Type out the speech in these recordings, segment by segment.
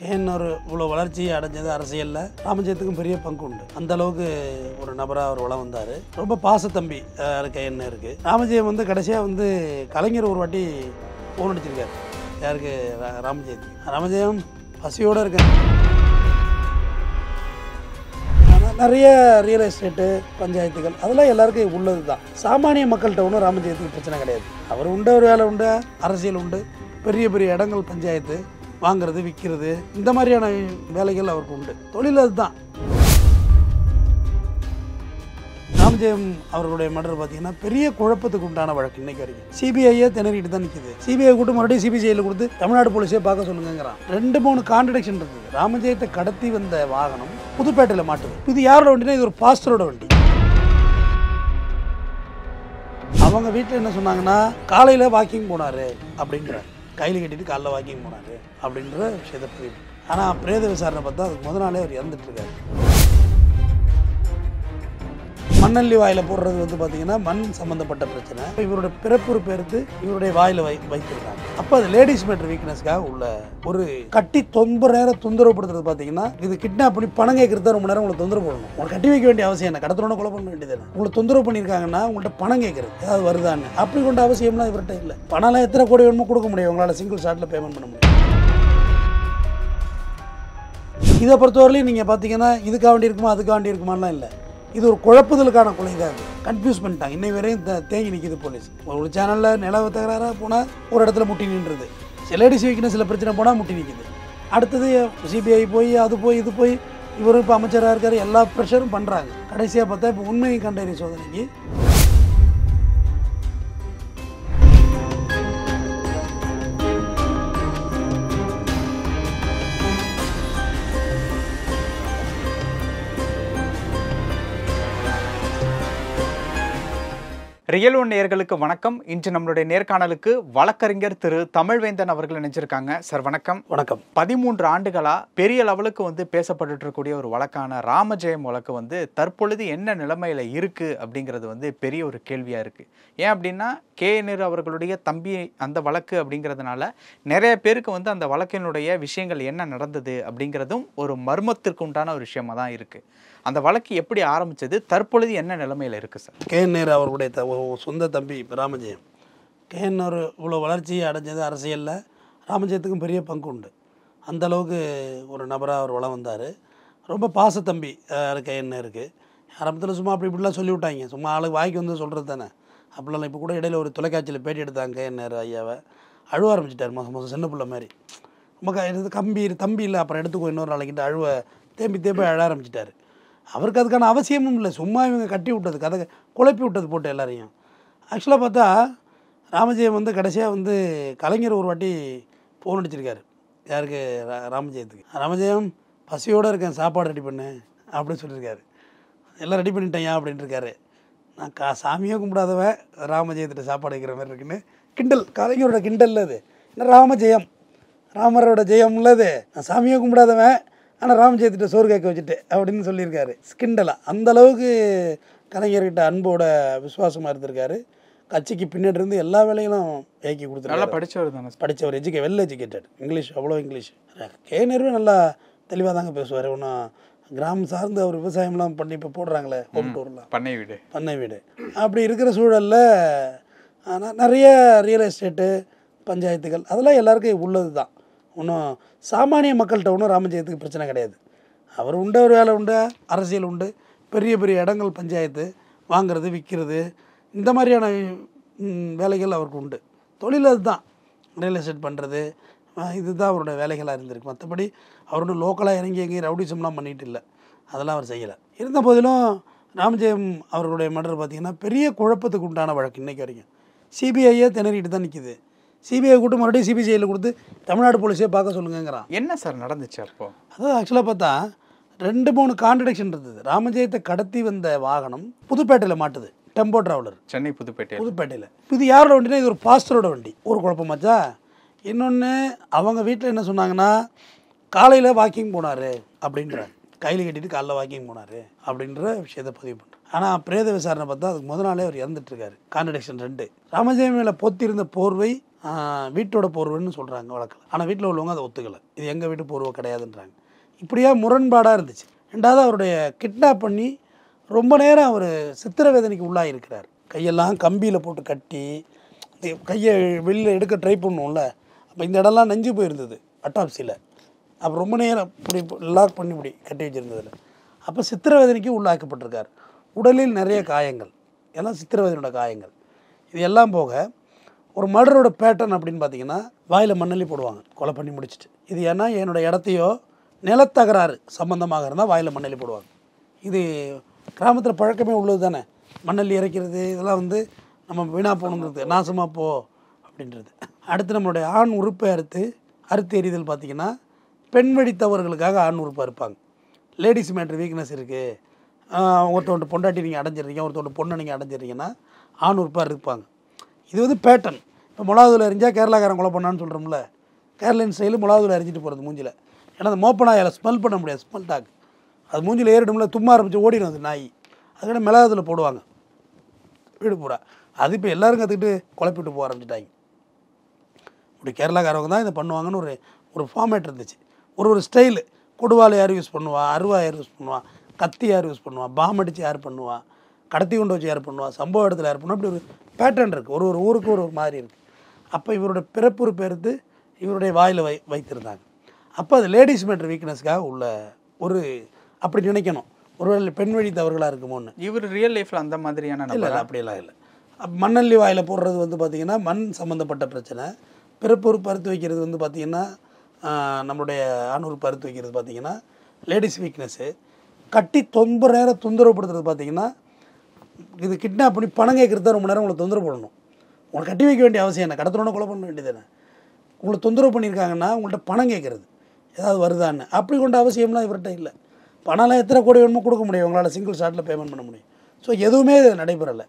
KNR இவ்வளோ வளர்ச்சியை அடைஞ்சது அரசியலில் ராமஜெயத்துக்கும் பெரிய பங்கு உண்டு. அந்த அளவுக்கு ஒரு நபராக அவர் வளம் வந்தார். ரொம்ப பாசத்தம்பி கேஎன்ஆர் இருக்கு. ராமஜெயம் வந்து கடைசியாக கலைஞர் ஒரு வாட்டி ஃபோன் அடிச்சிருக்காரு. யாருக்கு? ராமஜெயத்துக்கு. ராமஜெயம் பசியோடு இருக்கேன். நிறைய ரியல் எஸ்டேட்டு பஞ்சாயத்துகள் அதெல்லாம் எல்லாருக்கும் உள்ளது தான். சாமானிய மக்கள்கிட்ட ஒன்றும் ராமஜெயத்துக்கு பிரச்சனை கிடையாது. அவர் உண்டு, ஒரு வேலை உண்டு, அரசியல் உண்டு, பெரிய பெரிய இடங்கள் பஞ்சாயத்து வாங்கிறது விற்கிறது இந்த மாதிரியான வேலைகள் அவருக்கு உண்டு. தொழில் அதுதான். ராமஜெயம் அவர்களுடைய மர்டர் பார்த்தீங்கன்னா பெரிய குழப்பத்துக்கு உண்டான வழக்கு. இன்னைக்கு வரைக்கும் சிபிஐயே திணறிட்டு தான் நிற்குது. சிபிஐ கூட்டு மறுபடியும் சிபிசிஐயில் கொடுத்து தமிழ்நாடு போலீஸே பார்க்க சொல்லுங்கிறான். 2-3 கான்ட்ரடிக்ஷன் இருக்குது. ராமஜெயத்தை கடத்தி வந்த வாகனம் புதுப்பேட்டையில் மாட்டுது. இது யாரோட வண்டினா இது ஒரு பாஸ்டரோட வண்டி. அவங்க வீட்டில் என்ன சொன்னாங்கன்னா காலையில் வாக்கிங் போனார் அப்படின்ற, கையில் கட்டிட்டு காலைல வாக்கிங் போனார் அப்படின்ற விஷயத்தை பதிவு. ஆனால் பிரேத விசாரணை பார்த்தா அதுக்கு முதல் நாளே அவர் இறந்துட்டுருக்காரு. மண்ணள்ளி வாயில் போடுறது பார்த்தீங்கன்னா மண் சம்மந்தப்பட்ட பிரச்சனை. இவரோட பிறப்புறு பேருக்கு இவருடைய வாயில் வைத்திருக்காங்க. அப்போ அது லேடிஸ் மேட்டர் வீக்னஸ்க்காக உள்ள ஒரு கட்டி ரொம்ப நேரம் தொந்தரவுப்படுத்துறது பார்த்தீங்கன்னா இது கிட்னாப் பண்ணி பணம் கேட்கறது ரொம்ப நேரம் உங்களை தொந்தரவு பண்ணணும். உங்களை கட்டி வைக்க வேண்டிய அவசியம் என்ன? கடத்தலோட கொலை பண்ண வேண்டியது என்ன? உங்களை தொந்தரவு பண்ணியிருக்காங்கன்னா உங்கள்கிட்ட பணம் கேட்கறது ஏதாவது வருதான்னு அப்படி கொண்ட அவசியம்லாம் இவர்கிட்ட இல்லை. பணம்லாம் எத்தனை கோடி வேணுமோ கொடுக்க முடியும். உங்களால் சிங்கிள் ஷாட்டில் பேமெண்ட் பண்ண முடியும். இதை பொறுத்தவரையிலையும் நீங்கள் பார்த்தீங்கன்னா இதுக்காக வேண்டி இருக்குமா அதுக்காக வேண்டி இருக்குமாலாம் இல்லை. இது ஒரு குழப்புதலுக்கான கொலை தான். அது கன்ஃபியூஸ் பண்ணிட்டாங்க. இன்னை வரையும் தேங்கி நிற்கிது போலீஸ். ஒரு சேனலில் நிலவு தகராறாக போனால் ஒரு இடத்துல முட்டி நின்றுது. லேடிஸ் வீக்னஸ் சில பிரச்சனை போனால் முட்டி நிற்கிது. அடுத்தது சிபிஐ போய் அது போய் இது போய் இவரும் இப்போ அமைச்சராக இருக்கார். எல்லா ப்ரெஷரும் பண்ணுறாங்க. கடைசியாக பார்த்தா இப்போ உண்மையை கண்டறிய சோதனைக்கு ரியல் ஒன் நேயர்களுக்கு வணக்கம். இன்று நம்மளுடைய நேர்காணலுக்கு வழக்கறிஞர் திரு தமிழ்வேந்தன் அவர்கள் நினைச்சிருக்காங்க. சார் வணக்கம். வணக்கம். 13 ஆண்டுகளா பெரிய லெவலுக்கு பேசப்பட்டு இருக்கக்கூடிய ஒரு வழக்கான ராமஜெயம் வழக்கு தற்பொழுது என்ன நிலைமையில இருக்கு அப்படிங்கிறது பெரிய ஒரு கேள்வியா இருக்கு. ஏன் அப்படின்னா கேஎன்ஆர் அவர்களுடைய தம்பி அந்த வழக்கு அப்படிங்கிறதுனால நிறைய பேருக்கு அந்த வழக்கினுடைய விஷயங்கள் என்ன நடந்தது அப்படிங்கிறதும் ஒரு மர்மத்திற்கு உண்டான ஒரு விஷயமா தான் இருக்கு. அந்த வழக்கு எப்படி ஆரம்பிச்சது, தற்பொழுது என்ன நிலைமையில இருக்கு சார்? கேஎன்ஆர் அவர்களுடைய சொந்த தம்பி ராமஜெயம். கேஎன்ஆர் இவ்வளோ வளர்ச்சியை அடைஞ்சது அரசியலில் ராமஜெயத்துக்கும் பெரிய பங்கு உண்டு. அந்த அளவுக்கு ஒரு நபராக அவர் வளம் வந்தார். ரொம்ப பாசத்தம்பி கேஎன்ஆருக்கு. ஆரம்பத்தில் சும்மா அப்படி இப்படிலாம் சொல்லி விட்டாங்க. சும்மா ஆளுக்கு வாய்க்கு சொல்கிறது தானே. அப்படிலாம் இப்போ கூட இடையில ஒரு தொலைக்காட்சியில் பேட்டி எடுத்தாங்க கேஎன்ஆர் ஐயாவை. அழுவ ஆரம்பிச்சிட்டார். மாதம் சின்ன பிள்ளை மாதிரி. ரொம்ப தம்பி இல்லை அப்புறம் எடுத்துக்கோ இன்னொரு நாளைக்கிட்ட அழுவ தேம்பி அழ ஆரம்பிச்சிட்டார். அவருக்கு அதுக்கான அவசியமும் இல்லை. சும்மா இவங்க கட்டி விட்டது, கதை குழப்பி விட்டது போட்டு எல்லாரையும். ஆக்சுவலாக பார்த்தா ராமஜெயம் கடைசியாக கலைஞர் ஒரு வாட்டி ஃபோன் அடிச்சிருக்காரு. யாருக்கு? ராமஜெயத்துக்கு. ராமஜெயம் பசியோடு இருக்கேன், சாப்பாடு ரெடி பண்ணு அப்படின்னு சொல்லியிருக்காரு. எல்லாம் ரெடி பண்ணிட்டேன் அப்படின்ட்டு இருக்காரு. நான் சாமியே கும்பிடாதவன் ராமஜெயத்திட்ட சாப்பாடு வைக்கிற மாதிரி இருக்குன்னு கிண்டல். கலைஞரோட கிண்டல் அது. என்ன ராமஜெயம், ராமரோட ஜெயம் உள்ளது. நான் சாமியே கும்பிடாதவன் ஆனால் ராமஜெயத்திட்ட சோறு கேட்க வச்சுட்டு அப்படின்னு சொல்லியிருக்காரு. கிண்டலாக அந்த அளவுக்கு கலைஞர்கிட்ட அன்போட விசுவாசமாக இருந்திருக்காரு. கட்சிக்கு பின்னாடி இருந்து எல்லா வேலைகளும் ஏக்கி கொடுத்துருக்காரு. நல்லா படித்தவர் தானே? படித்தவர், வெல் எஜுகேட்டட். இங்கிலீஷ் அவ்வளோ இங்கிலீஷ். கேஎன்ஆர் நல்லா தெளிவாக தாங்க பேசுவார். ஒன்றும் கிராமம் சார்ந்து அவர் விவசாயம்லாம் பண்ணி இப்போ போடுறாங்களே ஹோம் டூர்லாம், பண்ணை வீடு அப்படி இருக்கிற சூழலில் நிறைய ரியல் எஸ்டேட்டு பஞ்சாயத்துகள் அதெல்லாம் எல்லாருக்கும் உள்ளது தான். ஒன்றும் சாமானிய மக்கள்கிட்ட ஒன்றும் ராமஜெயத்துக்கு பிரச்சனை கிடையாது. அவர் உண்டு, ஒரு வேலை உண்டு, அரசியல் உண்டு, பெரிய பெரிய இடங்கள் பஞ்சாயத்து வாங்கிறது விற்கிறது இந்த மாதிரியான வேலைகள் அவருக்கு உண்டு. தொழில் அதுதான். ரியல் எஸ்டேட் பண்ணுறது இதுதான் அவரோட வேலைகளாக இருந்திருக்கு. மற்றபடி அவர் ஒன்றும் லோக்கலாக இறங்கி எங்கேயும் ரவுடிசம்லாம் பண்ணிகிட்டு இல்லை. அதெல்லாம் அவர் செய்யலை. இருந்த போதிலும் ராமஜெயம் அவர்களுடைய மர்டர் பார்த்திங்கன்னா பெரிய குழப்பத்துக்கு உண்டான வழக்கு. இன்றைக்கு வரைக்கும் சிபிஐயே திணறிட்டு தான் நிற்கிது. சிபிஐ கூட்டு மறுபடியும் சிபிசிஐயில் கொடுத்து தமிழ்நாடு போலீஸே பார்க்க சொல்லுங்கிறான். என்ன சார் நடந்துச்சு அப்போ? அதாவது ஆக்சுவலாக பார்த்தா 2-3 கான்ட்ரடிக்ஷன் இருந்தது. ராமஜெயத்தை கடத்தி வந்த வாகனம் புதுப்பேட்டையில் மாட்டுது. டெம்போ டிராவலர், சென்னை புதுப்பேட்டையில். இது யாரோட வண்டினா இது ஒரு பாஸ்டரோட வண்டி. ஒரு குழப்பமாச்சா. இன்னொன்று அவங்க வீட்டில் என்ன சொன்னாங்கன்னா காலையில் வாக்கிங் போனார் அப்படின்ற, கையில் கட்டிட்டு காலைல வாக்கிங் போனார் அப்படின்ற விஷயத்தை பதிவு பண்ணுறேன். ஆனால் பிரேத விசாரணை பார்த்தா அதுக்கு முதல் நாளே அவர் இறந்துட்டுருக்காரு. கான்ட்ரடிக்ஷன் 2. ராமஜெயம் மேலே பொத்திருந்த போர்வை வீட்டோட போர்வைன்னு சொல்கிறாங்க வழக்கில். ஆனால் வீட்டில் உள்ளவங்க அதை ஒத்துக்கலை, இது எங்கள் வீட்டு போர்வை கிடையாதுன்றாங்க. இப்படியா முரண்பாடாக இருந்துச்சு. ரெண்டாவது அவருடைய கிட்னாப் பண்ணி ரொம்ப நேரம் அவர் சித்திரவேதனைக்கு உள்ளாகிருக்கிறார். கையெல்லாம் கம்பியில் போட்டு கட்டி கையை வெளியில் எடுக்க ட்ரை பண்ணுவோம்ல, அப்போ இந்த இடம்லாம் நெஞ்சு போயிருந்தது அட்டாப்சியில். அப்போ ரொம்ப நேரம் இப்படி லாக் பண்ணி இப்படி கட்டி வச்சுருந்ததில் அப்போ சித்திரவேதனைக்கு உள்ளாக்கப்பட்டிருக்கார். உடலில் நிறைய காயங்கள், எல்லாம் சித்திரவேதனோட காயங்கள். இது எல்லாம் போக ஒரு மர்டரோட பேட்டர்ன் அப்படின்னு பார்த்தீங்கன்னா வாயில் மண்ணள்ளி போடுவாங்க கொலை பண்ணி முடிச்சுட்டு. இது ஏன்னா என்னோடய இடத்தையோ நிலத்தகராறு சம்மந்தமாக இருந்தால் வாயில் மண்ணள்ளி போடுவாங்க. இது கிராமத்தில் பழக்கமே உள்ளது தானே, மண்ணள்ளி இறைக்கிறது இதெல்லாம் வந்து நம்ம வீணாக போகணுங்கிறது, நாசமாக போ அப்படின்றது. அடுத்து நம்மளுடைய ஆண் உறுப்பை அறுத்து எறிதல் பார்த்திங்கன்னா பெண் வழி தவறுகளுக்காக ஆண் உறுப்பை இருப்பாங்க. லேடிஸ் மேட்ரு வீக்னஸ் இருக்குது, ஒருத்தவங்க பொண்டாட்டி நீங்கள் அடைஞ்சிடுறீங்க, ஒருத்தவங்க பொண்ணை நீங்கள் அடைஞ்சிடுறீங்கன்னா ஆண் உறுப்பாக இருப்பாங்க. இது வந்து பேட்டர்ன். இப்போ மிளகாதூள் எரிஞ்சால் கேரளாக்காரன் கொலை பண்ணான்னு சொல்கிறோம்ல, கேரளின் ஸ்டைலு மிளகாதூள் எரிஞ்சிட்டு போகிறது மூஞ்சில். ஏன்னா அந்த மோப்பனாயால் ஸ்மெல் பண்ண முடியாது, ஸ்மெல் டாக் அது மூஞ்சில் ஏறிடும்ல, தும்மா ஆரம்பித்து ஓடிடும் அது நாய். அதுக்கான மிளகாதூள் போடுவாங்க வீடு பூரா. அது இப்போ எல்லோரும் கற்றுக்கிட்டு குழப்பிட்டு போக ஆரம்பிச்சிட்டாங்க. இப்படி கேரளாக்காரவங்க தான் இதை பண்ணுவாங்கன்னு ஒரு ஃபார்மேட் இருந்துச்சு, ஒரு ஸ்டைலு. கொடுவாள் யார் யூஸ் பண்ணுவா, அருவா யார் யூஸ் பண்ணுவா, கத்தி யார் யூஸ் பண்ணுவா, பாம் அடித்து யார் பண்ணுவா, கடத்தி கொண்டு வச்சு யார் பண்ணுவா, சம்பவ இடத்துல யார் பண்ணுவா, அப்படி ஒரு பேட்டர்ன் இருக்குது. ஒரு ஊருக்கு ஒரு மாதிரி இருக்குது. அப்போ இவரோட பிறப்புறுப்பு எடுத்து இவருடைய வாயில் வைத்திருந்தாங்க. அப்போ அது லேடிஸ் மேட்ரு வீக்னஸ்க்காக உள்ள ஒரு அப்படி நினைக்கணும், ஒருவேளை பெண் வழி தவறுகளாக இருக்குமோன்னு. இவர் ரியல் லைஃப்பில் அந்த மாதிரியான இல்லை அப்படியெல்லாம் இல்லை. மண்ணள்ளி வாயில் போடுறது வந்து பார்த்திங்கன்னா மண் சம்மந்தப்பட்ட பிரச்சனை. பிறப்புறுப்பு அறுத்து வைக்கிறது வந்து பார்த்திங்கன்னா நம்மளுடைய ஆணூறுப்பு அறுத்து வைக்கிறது பார்த்திங்கன்னா லேடிஸ் வீக்னஸ்ஸு. கட்டி ரொம்ப நேரம் தொந்தரவுப்படுத்துறது பார்த்திங்கன்னா இது கிட்னாப் பண்ணி பணம் கேட்குறது ரொம்ப நேரம் உங்களை தொந்தரவு பண்ணணும். உங்களை கட்டி வைக்க வேண்டிய அவசியம் என்ன, கடத்தணுன்னு கொலை பண்ண வேண்டியது. உங்களை தொந்தரவு பண்ணியிருக்காங்கன்னா உங்கள்கிட்ட பணம் கேட்குறது ஏதாவது வருதான்னு, அப்படி கொண்ட அவசியம்லாம் இவர்கிட்ட இல்லை. பணம்லாம் எத்தனை கோடி வேணுமோ கொடுக்க முடியும், உங்களால் சிங்கிள் ஷாட்டில் பேமெண்ட் பண்ண முடியும். ஸோ எதுவுமே நடைபெறலை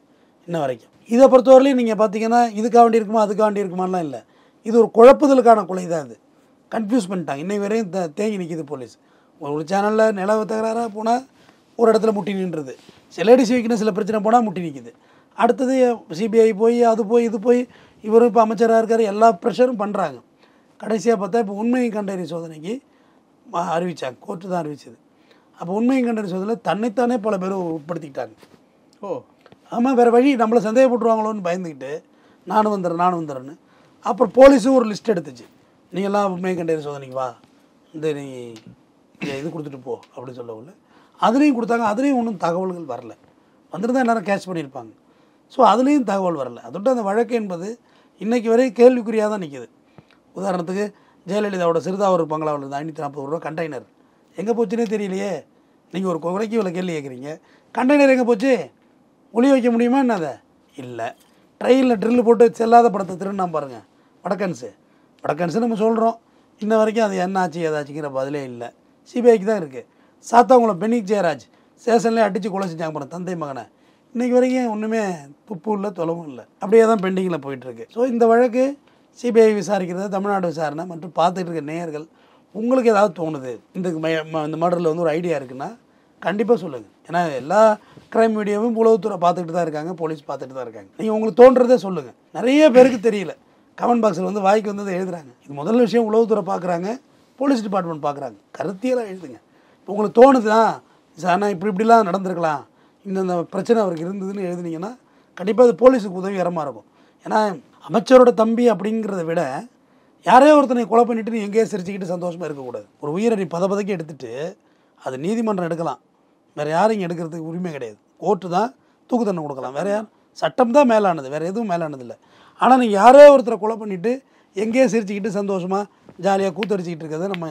இன்ன வரைக்கும். இதை பொறுத்தவரையிலையும் நீங்கள் பார்த்தீங்கன்னா இதுக்காக வேண்டி இருக்குமா அதுக்காக வேண்டி இருக்குமாலாம் இல்லை, இது ஒரு குழப்புதலுக்கான கொலை தான். இது கன்ஃபியூஸ் பண்ணிட்டாங்க. இன்னைக்கு வரையும் தேங்கி நிற்கிது போலீஸ். ஒரு சேனலில் நிலவு தகராறாக போனால் ஒரு இடத்துல முட்டி நின்றுது, லேடிஸ் வீக்னஸில் பிரச்சனை போனால் முட்டி நிற்கிது. அடுத்தது சிபிஐ போய் அது போய் இது போய் இவரும் இப்போ அமைச்சராக இருக்கார், எல்லா ப்ரெஷரும் பண்ணுறாங்க. கடைசியாக பார்த்தா இப்போ உண்மையை கண்டறி சோதனைக்கு அறிவித்தாங்க, கோர்ட்டு தான் அறிவிச்சது. அப்போ உண்மையை கண்டறி சோதனையில் தன்னைத்தானே பல பேர் உட்படுத்திக்கிட்டாங்க. ஆமாம், வேறு வழி, நம்மளை சந்தேகப்பட்டுருவாங்களோன்னு பயந்துக்கிட்டு நானும் வந்துடுறேன்னு. அப்புறம் போலீஸும் ஒரு லிஸ்ட் எடுத்துச்சு, நீங்கள்லாம் உண்மையை கண்டறி சோதனைக்கு வா, நீ இது கொடுத்துட்டு போ அப்படின்னு சொல்லவுள்ள அதுலேயும் கொடுத்தாங்க. அதுலேயும் ஒன்றும் தகவல்கள் வரல, வந்துட்டு எல்லோரும் கேட்ச் பண்ணியிருப்பாங்க. ஸோ அதுலேயும் தகவல் வரல. அதோட அந்த வழக்கு என்பது இன்றைக்கி வரை கேள்விக்குறியாக தான் நிற்கிது. உதாரணத்துக்கு ஜெயலலிதாவோட சிறுதாவூர் பங்களாவில் இருந்த 540 ரூபா கண்டெய்னர் எங்கே போச்சுன்னே தெரியலையே. நீங்கள் ஒரு குறைக்கு இவ்வளோ கேள்வி கேட்குறீங்க, கண்டெய்னர் எங்கே போச்சு, ஒளி வைக்க முடியுமா என்ன? அதை இல்லை. ட்ரெயினில் ட்ரில்லு போட்டு செல்லாத படத்தை திருநா பாருங்கள், வடக்கன்ஸு நம்ம சொல்கிறோம். இன்ன வரைக்கும் அது என்ன ஆச்சு ஏதாச்சுங்கிற பதிலே இல்லை, சிபிஐக்கு தான் இருக்குது. சாத்தாங்குளம் பெனிக் ஜெயராஜ் ஸ்டேஷன்லேயே அடித்து கொலை செஞ்சாங்க பாருங்க தந்தை மகனை, இன்றைக்கி வரைக்கும் ஒன்றுமே துப்பு இல்லை தொலைவும் இல்லை, அப்படியே தான் பெண்டிங்கில் போயிட்டுருக்கு. ஸோ இந்த வழக்கு சிபிஐ விசாரிக்கிறது, தமிழ்நாடு விசாரணை மற்றும் பார்த்துட்டு இருக்க நேயர்கள் உங்களுக்கு ஏதாவது தோணுது இந்த மர்டரில் வந்து ஒரு ஐடியா இருக்குன்னா கண்டிப்பாக சொல்லுங்கள். ஏன்னா எல்லா க்ரைம் மீடியாவும் உளவுத்துறை பார்த்துக்கிட்டு தான் இருக்காங்க, போலீஸ் பார்த்துட்டு தான் இருக்காங்க. நீங்கள் உங்களுக்கு தோன்றதே சொல்லுங்கள். நிறைய பேருக்கு தெரியல, கமெண்ட் பாக்ஸில் வந்து வாய்க்கு வந்ததை எழுதுறாங்க. இது முதல் விஷயம், உளவுத்துறை பார்க்குறாங்க, போலீஸ் டிபார்ட்மெண்ட் பார்க்குறாங்க, கருத்தியெல்லாம் எழுதுங்க. இப்போ உங்களுக்கு தோணுதுதான் ஆனால் இப்படிலாம் நடந்திருக்கலாம், இந்த பிரச்சனை அவருக்கு இருந்ததுன்னு எழுதுனீங்கன்னா கண்டிப்பாக அது போலீஸுக்கு உதவிகரமாக இருக்கும். ஏன்னா அமைச்சரோட தம்பி அப்படிங்கிறத விட யாரையோ ஒருத்தனை கொலை பண்ணிவிட்டு நீ எங்கேயோ சிரிச்சுக்கிட்டு சந்தோஷமாக இருக்கக்கூடாது. ஒரு உயிரை நீ பதப்பதைக்கு எடுத்துகிட்டு அது நீதிமன்றம் எடுக்கலாம், வேறு யாரும் இங்கே எடுக்கிறதுக்கு உரிமை கிடையாது. கோர்ட்டு தான் தூக்கு தண்டனை கொடுக்கலாம், வேறு யார், சட்டம் தான் மேலானது, வேறு எதுவும் மேலானது இல்லை. ஆனால் நீங்கள் யாரோ ஒருத்தரை கொலை பண்ணிவிட்டு எங்கேயோ சிரிச்சுக்கிட்டு சந்தோஷமாக ஜாலியாக கூத்தடிச்சிக்கிட்டு இருக்கிறத நம்ம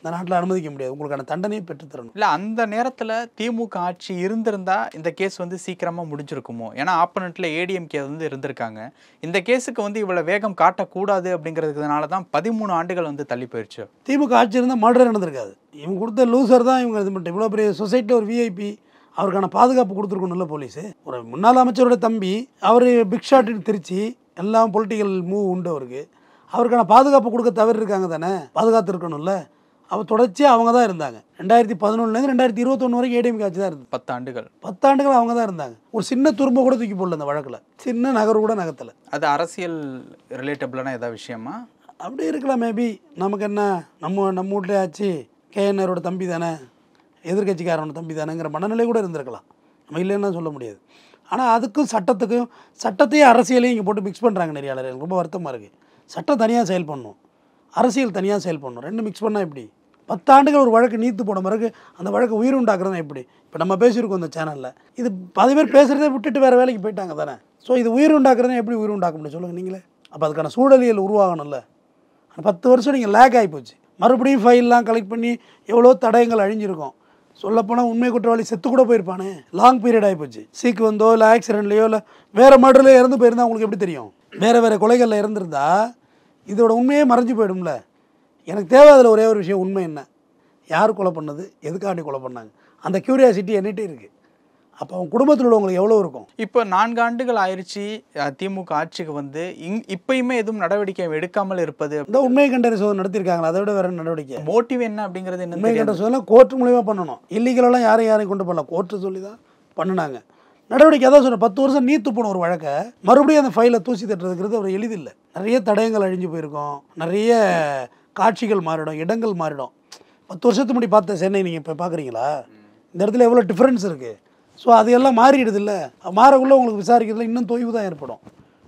இந்த நாட்டில் அனுமதிக்க முடியாது. உங்களுக்கான தண்டனையை பெற்றுத்தரணும். இல்லை, அந்த நேரத்தில் திமுக ஆட்சி இருந்திருந்தால் இந்த கேஸ் வந்து சீக்கிரமாக முடிஞ்சிருக்குமோ? ஏன்னா ஆப்போனண்ட்டில் ஏடிஎம்கே வந்து இருந்திருக்காங்க. இந்த கேஸுக்கு வந்து இவ்வளோ வேகம் காட்டக்கூடாது அப்படிங்கிறதுனால தான் 13 ஆண்டுகள் வந்து தள்ளி போயிடுச்சு. திமுக ஆட்சி இருந்தால் மர்டர் நடந்திருக்காது. இவங்க கொடுத்த லூசர் தான் இவங்க இது பண்ணிட்டு இவ்வளோ பெரிய சொசைட்டியில் ஒரு விஐபி, அவருக்கான பாதுகாப்பு கொடுத்துருக்கணும்ல போலீஸு. ஒரு முன்னாள் அமைச்சரோட தம்பி, அவர் பிக் ஷாட்டுன்னு திருச்சி எல்லாம் பொலிட்டிக்கல் மூவ் உண்டு அவருக்கு, அவருக்கான பாதுகாப்பு கொடுக்க தவறு இருக்காங்க தானே, பாதுகாத்து இருக்கணும்ல. அவள் தொடர்ச்சியாக அவங்க தான் இருந்தாங்க. 2011 2021 வரைக்கும் ஏடிஎம்கே ஆட்சி தான் இருந்தது. 10 ஆண்டுகள். 10 ஆண்டுகள் அவங்க தான் இருந்தாங்க. ஒரு சின்ன துரும்ப கூட தூக்கி போடல அந்த வழக்கில், சின்ன நகர் கூட நகர்த்தலை. அது அரசியல் ரிலேட்டபிளான ஏதாவது விஷயமா? அப்படி இருக்கலாம் மேபி. நமக்கு என்ன, நம்ம வீட்டிலே ஆச்சு, கேஎன்ஆரோட தம்பி தானே, எதிர்கட்சிக்காரனோட தம்பி தானேங்கிற மனநிலை கூட இருந்திருக்கலாம். நம்ம இல்லைன்னா சொல்ல முடியாது. ஆனால் அதுக்கும் சட்டத்தையும் அரசியலையும் இங்கே போட்டு மிக்ஸ் பண்ணுறாங்க நிறைய ஆளர். எனக்கு ரொம்ப வருத்தமாக இருக்குது. சட்டம் தனியாக செயல் பண்ணணும், அரசியல் தனியாக செயல் பண்ணணும். ரெண்டு மிக்ஸ் பண்ணால் எப்படி? 10 ஆண்டுகள் ஒரு வழக்கு நீத்து போன பிறகு அந்த வழக்கு உயிர் உண்டாக்குறதுனா எப்படி? இப்போ நம்ம பேசியிருக்கோம் இந்த சேனலில், இது 10 பேர் பேசுகிறதே விட்டுட்டு வேறு வேலைக்கு போயிட்டாங்க தானே. ஸோ இது உயிர் உண்டாக்குறதுனா எப்படி உயிர் உண்டாக்க முடியும் சொல்லுங்கள் நீங்களே. அப்போ அதுக்கான சூழலியல் உருவாகணும்ல. 10 வருஷம் நீங்கள் லேக் ஆகிப்போச்சு. மறுபடியும் ஃபைல்லாம் கலெக்ட் பண்ணி எவ்வளோ தடயங்கள் அழிஞ்சிருக்கும். சொல்லப்போனால் உண்மை குற்றவாளி செத்து கூட போயிருப்பானே. லாங் பீரியட் ஆகிப்போச்சு. சீக்கு வந்தோ இல்லை ஆக்சிடென்ட்லையோ இல்லை வேறு மர்டர்லையோ இறந்து போயிருந்தா உங்களுக்கு எப்படி தெரியும்? வேறு கொலைகளில் இறந்துருந்தா இதோட உண்மையே மறைஞ்சு போயிடும்ல. எனக்கு தேவை அதில் ஒரே ஒரு விஷயம், உண்மை என்ன, யார் கொலை பண்ணது, எதுக்காண்டி கொலை பண்ணாங்க, அந்த க்யூரியாசிட்டி என்னகிட்டே இருக்குது. அப்போ அவங்க குடும்பத்தில் உள்ளவங்களுக்கு எவ்வளோ இருக்கும்? இப்போ 4 ஆண்டுகள் ஆயிடுச்சு திமுக ஆட்சிக்கு வந்து, இப்பயுமே எதுவும் நடவடிக்கை எடுக்காமல் இருப்பது. இந்த உண்மை கண்டறி சோதனை நடத்திருக்காங்களா, அதை விட வேறு நடவடிக்கை? மோட்டிவ் என்ன அப்படிங்கிறது என்ன? உண்மை கண்டறி சோதனை கோர்ட் மூலியமாக பண்ணணும். இல்லீகலெல்லாம் யாரையும் கொண்டு போகலாம், கோர்ட்டு சொல்லி தான் பண்ணினாங்க நடவடிக்கை. அதான் சொன்னேன், 10 வருஷம் நீத்து போன ஒரு வழக்கை மறுபடியும் அந்த ஃபைலை தூசி தட்டுறதுங்கிறது அவர் எளிதில்லை. நிறைய தடயங்கள் அழிஞ்சு போயிருக்கும், நிறைய காட்சிகள் மாறிடும், இடங்கள் மாறிடும். 10 வருஷத்துக்கு முன்னாடி பார்த்த சென்னை நீங்கள் இப்போ பார்க்குறீங்களா? இந்த இடத்துல எவ்வளோ டிஃப்ரென்ஸ் இருக்குது. ஸோ அதையெல்லாம் மாறிடுது இல்லை. மாறக்குள்ளே உங்களுக்கு விசாரிக்கிறதுல இன்னும் தொய்வு தான் ஏற்படும்.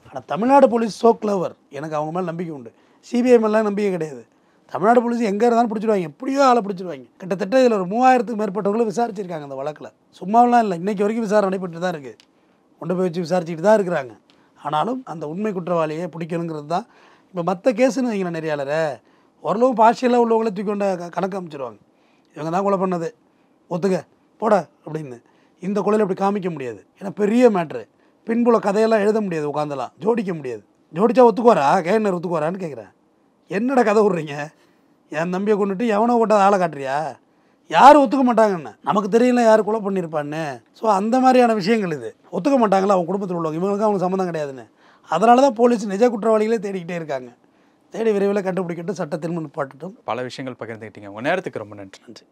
ஆனால் தமிழ்நாடு போலீஸ் ஸோ கிளவர், எனக்கு அவங்க மேலே நம்பிக்கை உண்டு. சிபிஐ மேலாம் நம்பிக்கை கிடையாது. தமிழ்நாடு போலீஸ் எங்கே இருந்தாலும் பிடிச்சிடுவாங்க, எப்படியோ ஆளை பிடிச்சிடுவாங்க. கிட்டத்தட்ட இதில் ஒரு 3000க்கும் மேற்பட்டவங்களும் விசாரிச்சிருக்காங்க அந்த வழக்கில். சும்மாவெல்லாம் இல்லை, இன்றைக்கி வரைக்கும் விசாரணை நடைபெற்று தான் இருக்குது. கொண்டு போய் வச்சு விசாரிச்சுட்டு தான் இருக்கிறாங்க. ஆனாலும் அந்த உண்மை குற்றவாளியை பிடிக்கணுங்கிறது தான். இப்போ மற்ற கேஸுன்னு வைங்களேன், நிறையாளரை ஓரளவு பார்ஷியலாக உள்ளவங்களே தூக்கி கொண்ட கணக்கு அமைச்சிருவாங்க. இவங்க தான் கொலை பண்ணது, ஒத்துக்க போட அப்படின்னு. இந்த கொலையில் அப்படி காமிக்க முடியாது, ஏன்னா பெரிய மேட்ரு. பின்புல கதையெல்லாம் எழுத முடியாது, உட்காந்தலாம் ஜோடிக்க முடியாது. ஜோடிச்சா ஒத்துக்குவாரா, கேனர் ஒத்துக்குவாரான்னு கேட்குறேன். என்னடா கதை விட்றீங்க? என் தம்பியை கொண்டுட்டு எவனோ கொண்டாத ஆளை காட்டுறியா? யாரும் ஒத்துக்க மாட்டாங்கன்னு நமக்கு தெரியல, யார் கொலை பண்ணியிருப்பான்னு. ஸோ அந்த மாதிரியான விஷயங்கள் இது ஒத்துக்க மாட்டாங்களா அவங்க குடும்பத்தில் உள்ளவங்க, இவங்களுக்கு அவங்க சம்மந்தம் கிடையாதுன்னு. அதனால தான் போலீஸ் நிஜ குற்றவாளிகளே தேடிக்கிட்டே இருக்காங்க. தேடி விரைவில் கண்டுபிடிக்கட்டும், சட்டத்தின் முன் பாட்டுட்டும். பல விஷயங்கள் பகிர்ந்துக்கிட்டீங்க. உங்கள் நேரத்துக்கு ரொம்ப நன்றி.